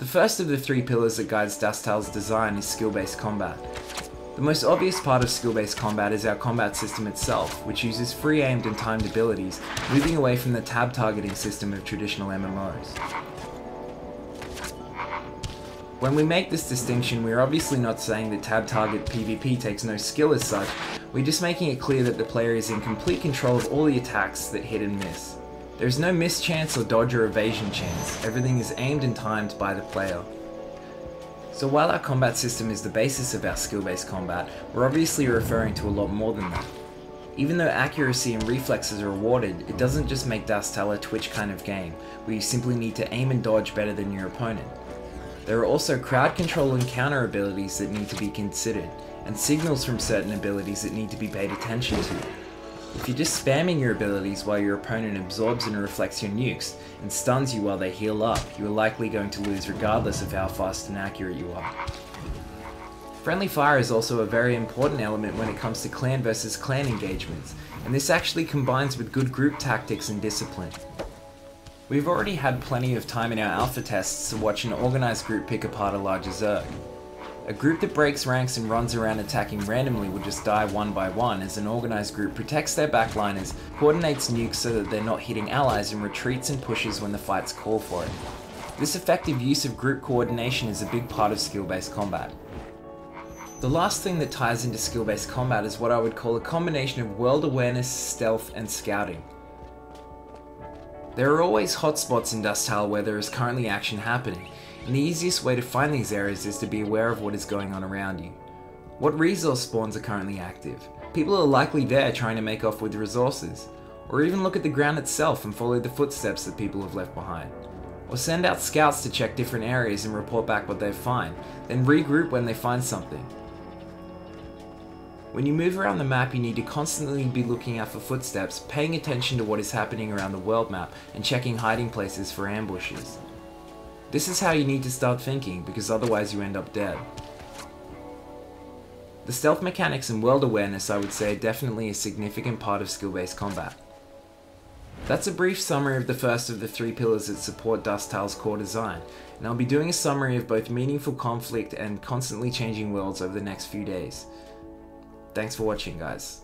The first of the three pillars that guides Dusthal's design is skill-based combat. The most obvious part of skill-based combat is our combat system itself, which uses free-aimed and timed abilities, moving away from the tab targeting system of traditional MMOs. When we make this distinction, we're obviously not saying that tab target PvP takes no skill as such, we're just making it clear that the player is in complete control of all the attacks that hit and miss. There is no miss chance or dodge or evasion chance, everything is aimed and timed by the player. So while our combat system is the basis of our skill-based combat, we're obviously referring to a lot more than that. Even though accuracy and reflexes are rewarded, it doesn't just make Dusthal a Twitch kind of game, where you simply need to aim and dodge better than your opponent. There are also crowd control and counter abilities that need to be considered, and signals from certain abilities that need to be paid attention to. If you're just spamming your abilities while your opponent absorbs and reflects your nukes, and stuns you while they heal up, you are likely going to lose regardless of how fast and accurate you are. Friendly fire is also a very important element when it comes to clan versus clan engagements, and this actually combines with good group tactics and discipline. We've already had plenty of time in our alpha tests to watch an organized group pick apart a larger Zerg. A group that breaks ranks and runs around attacking randomly will just die one by one, as an organized group protects their backliners, coordinates nukes so that they're not hitting allies, and retreats and pushes when the fights call for it. This effective use of group coordination is a big part of skill-based combat. The last thing that ties into skill-based combat is what I would call a combination of world awareness, stealth, and scouting. There are always hotspots in Dusthal where there is currently action happening, and the easiest way to find these areas is to be aware of what is going on around you. What resource spawns are currently active? People are likely there trying to make off with resources. Or even look at the ground itself and follow the footsteps that people have left behind. Or send out scouts to check different areas and report back what they find, then regroup when they find something. When you move around the map, you need to constantly be looking out for footsteps, paying attention to what is happening around the world map, and checking hiding places for ambushes. This is how you need to start thinking, because otherwise you end up dead. The stealth mechanics and world awareness, I would say, are definitely a significant part of skill-based combat. That's a brief summary of the first of the three pillars that support Dusthal's core design, and I'll be doing a summary of both meaningful conflict and constantly changing worlds over the next few days. Thanks for watching, guys.